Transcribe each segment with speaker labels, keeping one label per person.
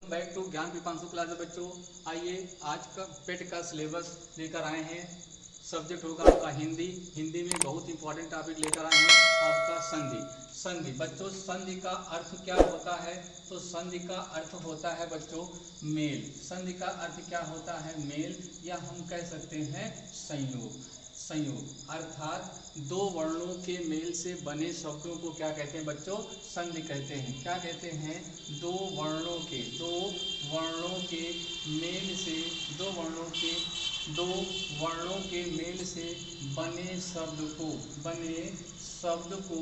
Speaker 1: Back to ज्ञान पीपांशु class है बच्चों। आइए आज का पेट का सिलेबस लेकर आए हैं। सब्जेक्ट होगा आपका हिंदी। हिंदी में बहुत इंपॉर्टेंट टॉपिक लेकर आए हैं आपका संधि। संधि बच्चों, संधि का अर्थ क्या होता है? तो संधि का अर्थ होता है बच्चों मेल। संधि का अर्थ क्या होता है? मेल, या हम कह सकते हैं संयोग। संयोग अर्थात दो वर्णों के मेल से बने शब्दों को क्या कहते हैं बच्चों? संधि कहते हैं। क्या कहते हैं? दो वर्णों के मेल से दो वर्णों के मेल से बने शब्द को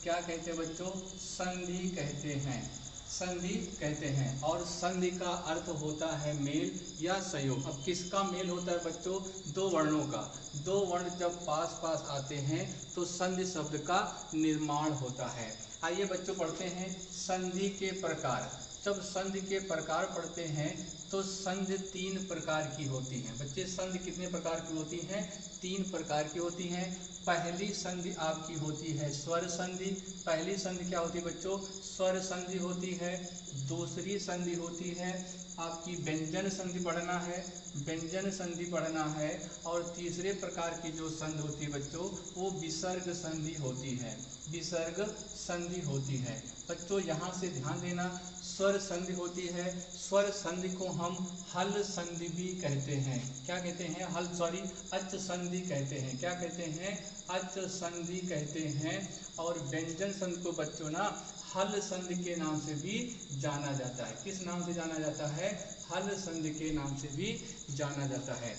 Speaker 1: क्या कहते हैं बच्चों? संधि कहते हैं। संधि कहते हैं। और संधि का अर्थ होता है मेल या संयोग। अब किसका मेल होता है बच्चों? दो वर्णों का। दो वर्ण जब पास पास आते हैं तो संधि शब्द का निर्माण होता है। आइए बच्चों पढ़ते हैं संधि के प्रकार। जब संधि के प्रकार पढ़ते हैं तो संधि तीन प्रकार की होती हैं। बच्चे संधि कितने प्रकार की होती हैं? तीन प्रकार की होती हैं। पहली संधि आपकी होती है स्वर संधि। पहली संधि क्या होती है बच्चों? स्वर संधि होती है। दूसरी संधि होती है आपकी व्यंजन संधि पढ़ना है। और तीसरे प्रकार की जो संधि होती है बच्चों वो विसर्ग संधि होती है। विसर्ग संधि होती है बच्चों। यहाँ से ध्यान देना, स्वर संधि होती है। स्वर संधि को हम हल संधि भी कहते हैं। क्या कहते हैं? अच संधि कहते हैं। क्या कहते हैं? अच संधि कहते हैं। और व्यंजन संधि को बच्चों ना हल संधि के नाम से भी जाना जाता है। किस नाम से जाना जाता है? हल संधि के नाम से भी जाना जाता है।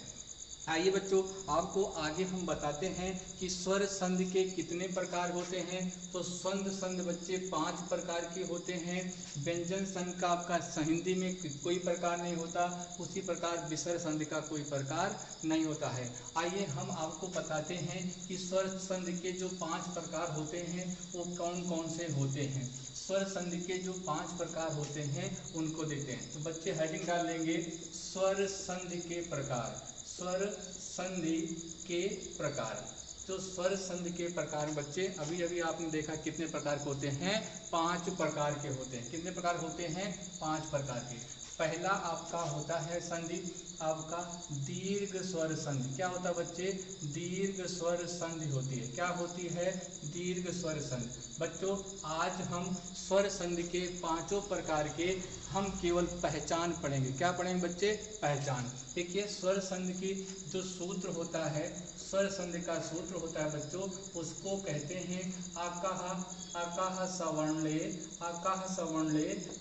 Speaker 1: आइए बच्चों आपको आगे हम बताते हैं कि स्वर संधि के कितने प्रकार होते हैं। तो स्वर संधि बच्चे 5 प्रकार के होते हैं। व्यंजन संधि का आपका हिंदी में कोई प्रकार नहीं होता, उसी प्रकार विसर्ग संधि का कोई प्रकार नहीं होता है। आइए हम आपको बताते हैं कि स्वर संधि के जो 5 प्रकार होते हैं वो कौन कौन से होते हैं। स्वर संधि के जो 5 प्रकार होते हैं उनको देखते हैं। तो बच्चे हेडिंग डाल लेंगे स्वर संधि के प्रकार। स्वर संधि के प्रकार। तो स्वर संधि के प्रकार बच्चे अभी अभी आपने देखा कितने प्रकार के होते हैं? 5 प्रकार के होते हैं। कितने प्रकार होते हैं? 5 प्रकार के। पहला आपका होता है संधि आपका दीर्घ स्वर संधि। क्या होता है बच्चे? दीर्घ स्वर संधि होती है। क्या होती है? दीर्घ स्वर संधि। बच्चों आज हम स्वर संधि के 5 प्रकार के हम केवल पहचान पढ़ेंगे। क्या पढ़ेंगे बच्चे? पहचान। देखिए स्वर संधि की जो सूत्र होता है, स्वर संधि का सूत्र होता है बच्चों, उसको कहते हैं आकाह सवर्णे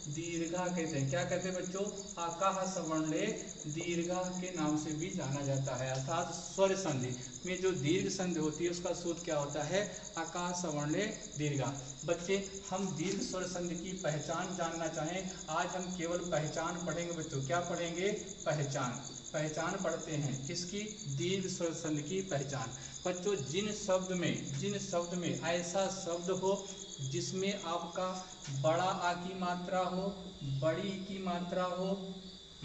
Speaker 1: दीर्घा कहते हैं। क्या कहते हैं बच्चों? आकाह सवर्णे दीर्घा के नाम से भी जाना जाता है। अर्थात स्वर संधि में जो दीर्घ संधि होती है उसका सूत्र क्या होता है? आकाह सवर्णे दीर्घा। बच्चे हम दीर्घ स्वर संधि की पहचान जानना चाहें, आज हम केवल पहचान पढ़ेंगे बच्चों। क्या पढ़ेंगे? पहचान पढ़ते हैं। किसकी? दीर्घ स्वर संधि की पहचान। बच्चों जिन शब्द में ऐसा शब्द हो जिसमें आपका बड़ा आ की मात्रा हो, बड़ी की मात्रा हो,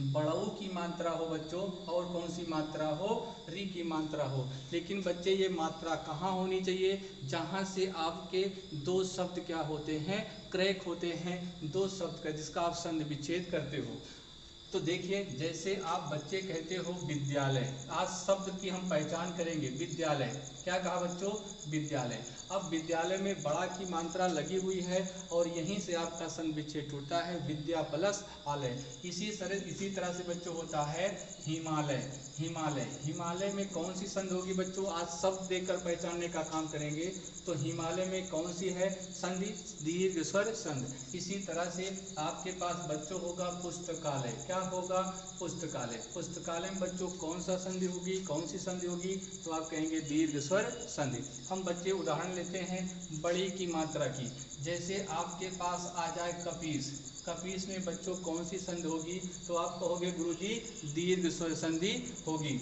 Speaker 1: बड़ऊ की मात्रा हो बच्चों, और कौन सी मात्रा हो? री की मात्रा हो। लेकिन बच्चे ये मात्रा कहाँ होनी चाहिए? जहाँ से आपके दो शब्द क्या होते हैं? क्रैक होते हैं। दो शब्द का जिसका आप संधि विच्छेद करते हो। तो देखिए जैसे आप बच्चे कहते हो विद्यालय, आज शब्द की हम पहचान करेंगे। विद्यालय, क्या कहा बच्चों? विद्यालय। अब विद्यालय में बड़ा की मात्रा लगी हुई है और यहीं से आपका संधि विच्छेद टूटता है, विद्या प्लस आलय। इसी तरह से बच्चों होता है हिमालय में कौन सी संधि होगी बच्चों? आज शब्द देखकर पहचानने का काम करेंगे। तो हिमालय में कौन सी है संधि? दीर्घ स्वर संधि। इसी तरह से आपके पास बच्चों होगा पुस्तकालय। क्या होगा? पुस्तकालय में बच्चों कौन सा संधि होगी? कौन सी संधि होगी? तो आप कहेंगे दीर्घ स्वर संधि। हम बच्चे उदाहरण लेते हैं बड़ी की मात्रा की। जैसे आपके पास आ जाए कपीस में बच्चों कौन सी संधि होगी? तो आप कहोगे गुरुजी दीर्घ स्वर संधि होगी।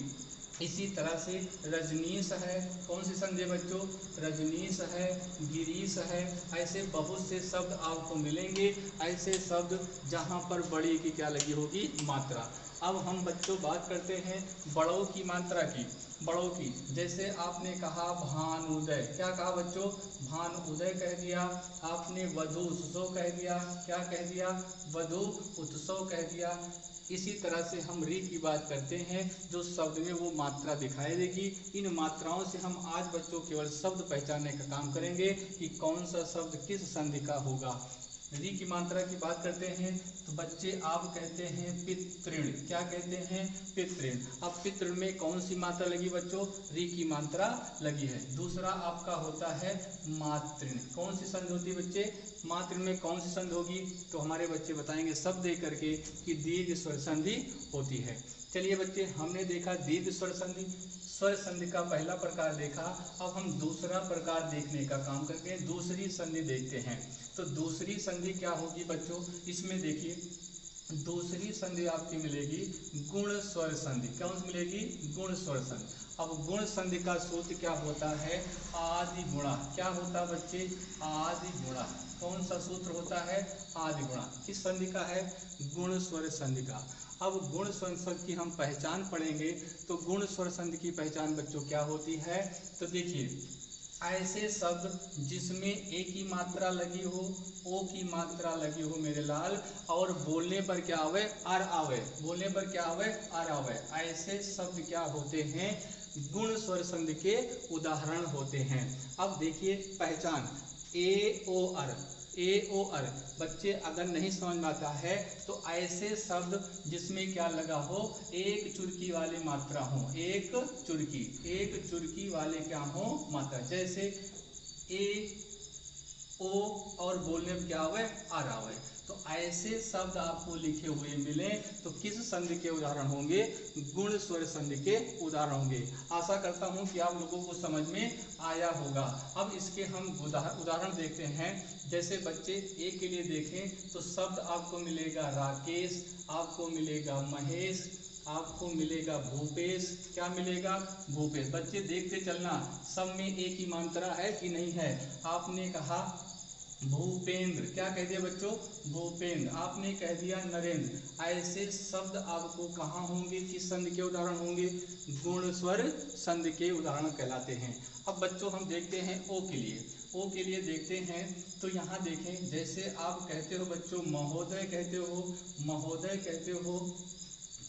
Speaker 1: इसी तरह से रजनीश है, कौन सी संधि है बच्चों? रजनीश है, गिरीश है, ऐसे बहुत से शब्द आपको मिलेंगे, ऐसे शब्द जहाँ पर बड़ी की क्या लगी होगी? मात्रा। अब हम बच्चों बात करते हैं बड़ों की मात्रा की। बड़ों की, जैसे आपने कहा भानुदय, क्या कहा बच्चों? भानुदय कह दिया आपने, वधु उत्सव कह दिया, क्या कह दिया? वधु उत्सव कह दिया। इसी तरह से हम री की बात करते हैं, जो शब्द में वो मात्रा दिखाई देगी। इन मात्राओं से हम आज बच्चों केवल शब्द पहचानने का काम करेंगे कि कौन सा शब्द किस संधि का होगा। री की मात्रा की बात करते हैं तो बच्चे आप कहते हैं पितृण, क्या कहते हैं? पितृण। अब पितृण में कौन सी मात्रा लगी बच्चों? री की मात्रा लगी है। दूसरा आपका होता है मातृण, कौन सी संधि होती है बच्चे? मातृण में कौन सी संधि होगी? तो हमारे बच्चे बताएंगे शब्द दे करके कि दीर्घ स्वर संधि होती है। चलिए बच्चे, हमने देखा दीर्घ स्वर संधि, स्वर संधि का पहला प्रकार देखा। अब हम दूसरा प्रकार देखने का काम करते हैं, दूसरी संधि देखते हैं। तो दूसरी संधि क्या होगी बच्चों? इसमें देखिए, दूसरी संधि आपकी मिलेगी गुण स्वर संधि। कौन सी मिलेगी? गुण स्वर संधि। अब गुण संधि का सूत्र क्या होता है? आदि गुणा। क्या होता है बच्चे? आदि गुणा। कौन सा सूत्र होता है? आदि गुणा। किस संधि का है? गुण स्वर संधि का। अब गुण स्वर संधि की हम पहचान पढ़ेंगे, तो गुण स्वर संधि की पहचान बच्चों क्या होती है? तो देखिए, ऐसे शब्द जिसमें ए की मात्रा लगी हो, ओ की मात्रा लगी हो मेरे लाल, और बोलने पर क्या आवे? आर आवे। बोलने पर क्या आवे? आर आवे। ऐसे शब्द क्या होते हैं? गुण स्वर संधि के उदाहरण होते हैं। अब देखिए पहचान, ए ओ अर, ए ओ अर। बच्चे अगर नहीं समझ में आता है तो ऐसे शब्द जिसमें क्या लगा हो? एक चुरकी वाली मात्रा हो, एक चुरकी वाले क्या हो? मात्रा। जैसे ए ओ और बोलने में क्या आवे? आर आवे। तो ऐसे शब्द आपको लिखे हुए मिले तो किस संधि के उदाहरण होंगे? गुण स्वर संधि के उदाहरण होंगे। आशा करता हूं कि आप लोगों को समझ में आया होगा। अब इसके हम उदाहरण देखते हैं। जैसे बच्चे ए के लिए देखें तो शब्द आपको मिलेगा राकेश, आपको मिलेगा महेश, आपको मिलेगा भूपेश। क्या मिलेगा? भूपेश। बच्चे देखते चलना सब में ए की मात्रा है कि नहीं है। आपने कहा भूपेंद्र, क्या कह दिया बच्चों? भूपेंद्र। आपने कह दिया नरेंद्र। ऐसे शब्द आपको कहाँ होंगे? किस संधि के उदाहरण होंगे? गुण स्वर संधि के उदाहरण कहलाते हैं। अब बच्चों हम देखते हैं ओ के लिए। ओ के लिए देखते हैं तो यहाँ देखें, जैसे आप कहते हो बच्चों महोदय कहते हो, महोदय कहते हो,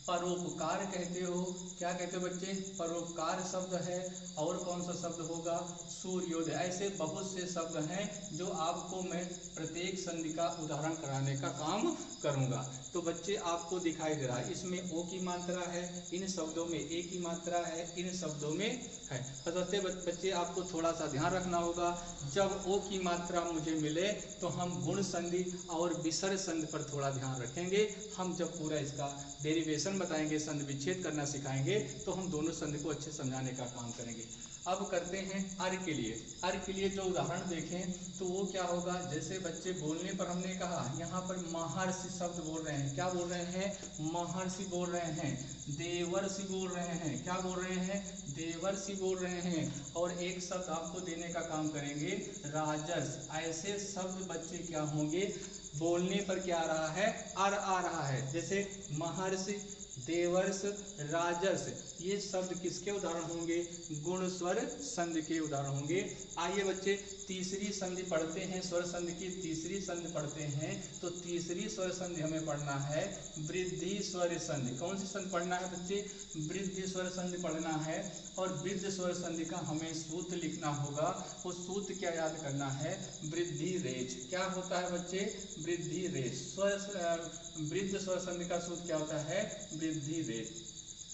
Speaker 1: परोपकार कहते हो। क्या कहते हो बच्चे? परोपकार शब्द है। और कौन सा शब्द होगा? सूर्योदय। ऐसे बहुत से शब्द हैं जो आपको मैं प्रत्येक संधि का उदाहरण कराने का काम करूंगा। तो बच्चे आपको दिखाई दे रहा है इसमें ओ की मात्रा है, इन शब्दों में ए की मात्रा है, इन शब्दों में है। बच्चे आपको थोड़ा सा ध्यान रखना होगा, जब ओ की मात्रा मुझे मिले तो हम गुण संधि और विसर्ग संधि पर थोड़ा ध्यान रखेंगे। हम जब पूरा इसका डेरिवेशन बताएंगे, संधि विच्छेद करना सिखाएंगे, तो हम दोनों संधि को अच्छे समझाने का काम करेंगे। अब करते हैं अर् के लिए। अर् के लिए जो उदाहरण देखें तो वो क्या होगा? जैसे बच्चे बोलने पर हमने कहा यहाँ पर महर्षि शब्द बोल रहे हैं। क्या बोल रहे हैं? महर्षि बोल रहे हैं। देवर्षि बोल रहे हैं। क्या बोल रहे हैं? देवर्षि बोल रहे हैं। और एक शब्द आपको देने का काम करेंगे राजर्ष। ऐसे शब्द बच्चे क्या होंगे? बोलने पर क्या आ रहा है? आर आ रहा है। जैसे महर्षि, देवर्ष, राजर्ष, ये शब्द किसके उदाहरण होंगे? गुण स्वर संधि के उदाहरण होंगे। आइए बच्चे तीसरी संधि पढ़ते हैं, स्वर संधि की तीसरी संधि पढ़ते हैं। तो तीसरी स्वर संधि हमें पढ़ना है वृद्धि स्वर संधि। कौन सी संधि पढ़ना है बच्चे? वृद्धि स्वर संधि पढ़ना है। और वृद्धि स्वर संधि का हमें सूत्र लिखना होगा। वो सूत्र क्या याद करना है? वृद्धि रेच। क्या होता है बच्चे? वृद्धि रेच। वृद्धि स्वर संधि का सूत्र क्या होता है? वृद्धि रेच।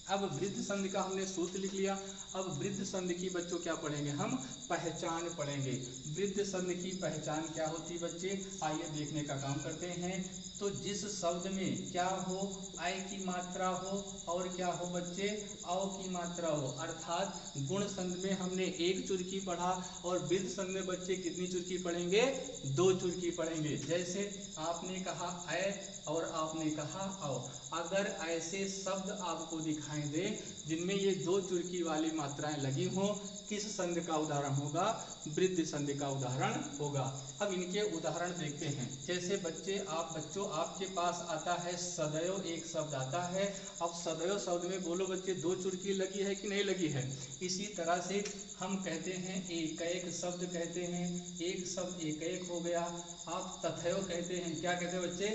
Speaker 1: अब वृद्धि संधि का हमने सूत्र लिख लिया। अब वृद्धि संधि की बच्चों क्या पढ़ेंगे? हम पहचान पढ़ेंगे। वृद्धि संधि की पहचान क्या होती है बच्चे? आइए देखने का काम करते हैं। तो जिस शब्द में क्या हो? आय की मात्रा हो और क्या हो बच्चे? औ की मात्रा हो। अर्थात गुण संधि में हमने एक चुरकी पढ़ा और वृद्धि संधि में बच्चे कितनी चुरकी पढ़ेंगे? दो चुरकी पढ़ेंगे। जैसे आपने कहा अय और आपने कहा आओ। अगर ऐसे शब्द आपको दिखाई दे जिनमें ये दो चुरकी वाली मात्राएं लगी हों, किस संधि का उदाहरण होगा? वृद्धि संधि का उदाहरण होगा। अब इनके उदाहरण देखते हैं। जैसे बच्चों आपके पास आता है सदैव, एक शब्द आता है। अब सदैव शब्द में बोलो बच्चे, दो चुरकी लगी है कि नहीं लगी है? इसी तरह से हम कहते हैं एक एक शब्द कहते हैं, एक शब्द एक एक हो गया। आप तथैव कहते हैं, क्या कहते हैं बच्चे?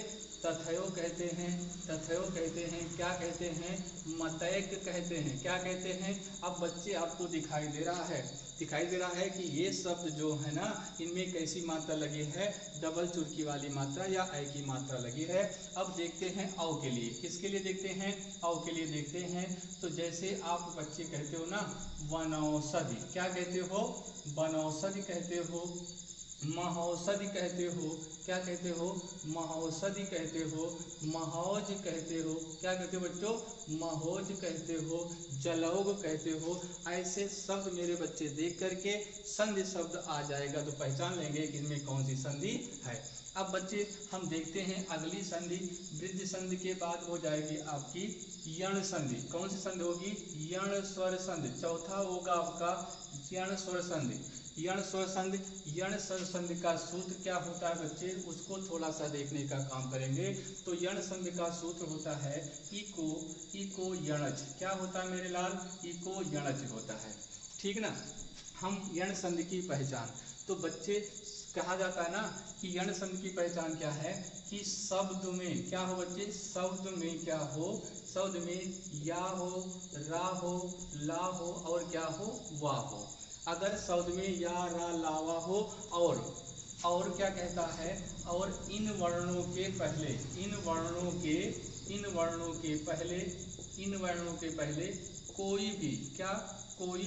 Speaker 1: तथैव कहते हैं, तथैव कहते हैं, क्या कहते हैं? मतैक कहते हैं, क्या कहते हैं? अब बच्चे आपको दिखाई दे रहा है कि ये शब्द जो है ना, इनमें कैसी मात्रा लगी है? डबल चुरकी वाली मात्रा या ऐ की मात्रा लगी है। अब देखते हैं औ के लिए। किसके लिए देखते हैं? औ के लिए देखते हैं। तो जैसे आप बच्चे कहते हो ना वनौषधि, क्या कहते हो? वनौषधि कहते हो, महौषधि कहते हो, क्या कहते हो? महौषधि कहते हो, महौज कहते हो, क्या कहते हो बच्चों? महौज कहते हो, जलौग कहते हो। ऐसे शब्द मेरे बच्चे देख करके संधि शब्द आ जाएगा तो पहचान लेंगे कि इनमें कौन सी संधि है। अब बच्चे हम देखते हैं अगली संधि। वृद्धि संधि के बाद हो जाएगी आपकी यण संधि। कौन सी संधि होगी? यण स्वर संधि। चौथा होगा आपका यण स्वर संधि। यण स्वर संधि, यण स्वर संधि का सूत्र क्या होता है बच्चे? उसको थोड़ा सा देखने का काम करेंगे। तो यण संधि का सूत्र होता है इको यणच। क्या होता है मेरे लाल? इको यणच होता है, ठीक ना। हम यण संधि की पहचान, तो बच्चे कहा जाता है ना कि यण संधि की पहचान क्या है? कि शब्द में क्या हो बच्चे? शब्द में क्या हो? शब्द में या हो, रा हो, ला हो और क्या हो? वा हो। अगर शब्द में या, रा, लावा हो और क्या कहता है? और इन वर्णों के पहले, इन वर्णों के पहले कोई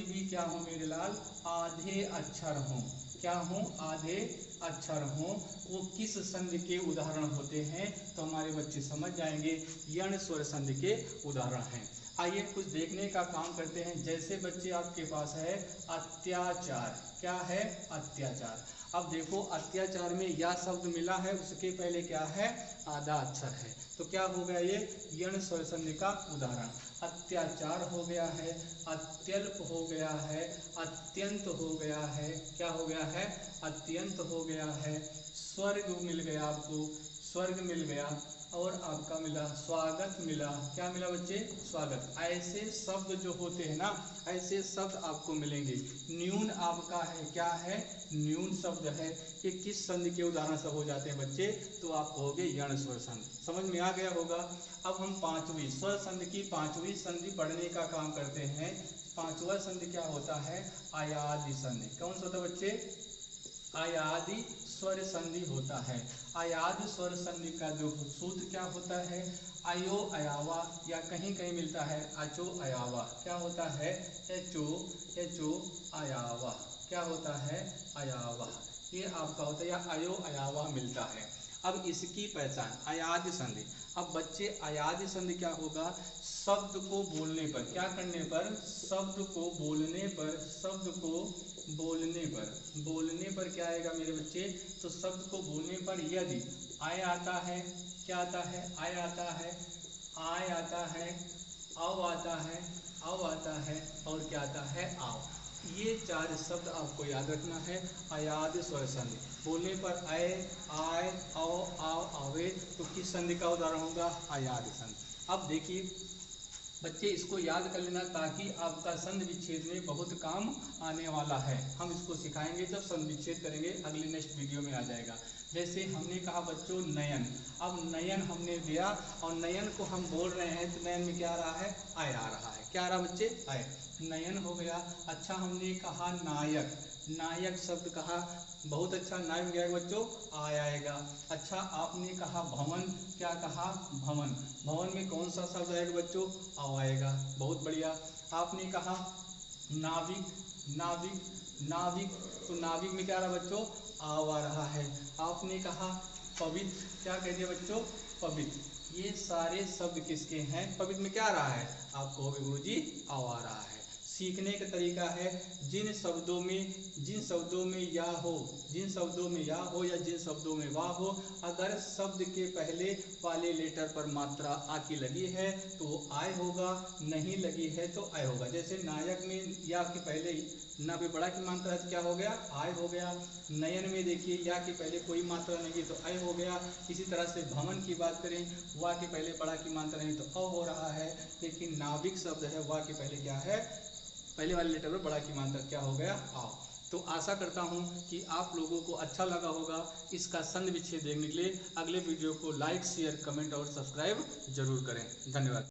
Speaker 1: भी क्या हो मेरे लाल? आधे अक्षर हो। क्या हो? आधे अक्षर हो। वो किस संधि के उदाहरण होते हैं? तो हमारे बच्चे समझ जाएंगे, यण स्वर संधि के उदाहरण हैं। आइए कुछ देखने का काम करते हैं। जैसे बच्चे आपके पास है अत्याचार। क्या है? अत्याचार। अब देखो अत्याचार में या शब्द मिला है, उसके पहले क्या है? आधा अक्षर है। तो क्या हो गया? ये यण स्वर संधि का उदाहरण। अत्याचार हो गया है, अत्यल्प हो गया है, अत्यंत हो गया है। क्या हो गया है? अत्यंत हो गया है। स्वर्ग मिल गया आपको, स्वर्ग मिल गया और आपका मिला स्वागत मिला। क्या मिला बच्चे? स्वागत। ऐसे शब्द जो होते हैं ना, ऐसे शब्द आपको मिलेंगे। न्यून आपका है, क्या है? न्यून शब्द है। ये किस संधि के उदाहरण सब हो जाते हैं बच्चे? तो आप कहोगे यण स्वर संधि। समझ में आ गया होगा। अब हम पांचवी स्वर संधि की पांचवी संधि पढ़ने का काम करते हैं। पांचवा संधि क्या होता है? आयादि संधि। कौन सा होता है बच्चे? आयादि स्वर संधि होता है। आयादि स्वर संधि का जो सूत्र क्या होता है? अयो अयावा, या कहीं कहीं मिलता है अचो अयावा। क्या होता है? एचो अयावा। क्या होता है? अयावा। ये आपका होता है, या अयो अयावा मिलता है। अब इसकी पहचान अयादि संधि। अब बच्चे अयादि संधि क्या होगा? शब्द को बोलने पर, क्या करने पर? शब्द को बोलने पर, शब्द को बोलने पर क्या आएगा मेरे बच्चे? तो शब्द को बोलने पर यदि आय आता है, क्या आता है? आय आता है, आय आता है, औ आता है, औ आता है और क्या आता है? आओ। ये चार शब्द आपको याद रखना है। अयादि स्वर संधि बोलने पर आय, आय, औ, आओ, आवे, तो किस संधि का उदाहरण होगा? अयादि संधि। अब देखिए बच्चे इसको याद कर लेना, ताकि आपका संधि विच्छेद में बहुत काम आने वाला है। हम इसको सिखाएंगे जब संधि विच्छेद करेंगे, अगले नेक्स्ट वीडियो में आ जाएगा। जैसे हमने कहा बच्चों नयन। अब नयन हमने दिया और नयन को हम बोल रहे हैं तो नयन में क्या आ रहा है? आय आ रहा है। क्या आ रहा बच्चे? आय। नयन हो गया। अच्छा हमने कहा नायक। नायक शब्द कहा, बहुत अच्छा। नायक गया बच्चों, आय आएगा। अच्छा आपने कहा भवन। क्या कहा? भवन। भवन में कौन सा शब्द आएगा बच्चों? आओ आएगा। बहुत बढ़िया। आपने कहा नाविक। नाविक, नाविक, तो नाविक में क्या रहा बच्चों? आओ आ रहा है। आपने कहा पवित्र। क्या कह दिया बच्चों? पवित्र। ये सारे शब्द किसके हैं? पवित्र में क्या आ रहा है? आप कहोगे गुरुजी आओ आ रहा है। सीखने का तरीका है जिन शब्दों में या हो, जिन शब्दों में या हो या जिन शब्दों में वाह हो, अगर शब्द के पहले वाले लेटर पर मात्रा आ की लगी है तो वो आय होगा, नहीं लगी है तो आय होगा। जैसे नायक में या के पहले ना भी बड़ा की मात्रा है तो क्या हो गया, आय हो गया। नयन में देखिए या के पहले कोई मात्रा नहीं है तो आय हो गया। इसी तरह से भवन की बात करें, वाह के पहले बड़ा की मात्रा नहीं तो अ हो रहा है। लेकिन नाविक शब्द है, वाह के पहले क्या है, पहले वाले लेटर में बड़ा की मात्रा क्या हो गया, आ। तो आशा करता हूँ कि आप लोगों को अच्छा लगा होगा इसका संधि विच्छेद देखने के लिए। अगले वीडियो को लाइक, शेयर, कमेंट और सब्सक्राइब जरूर करें। धन्यवाद।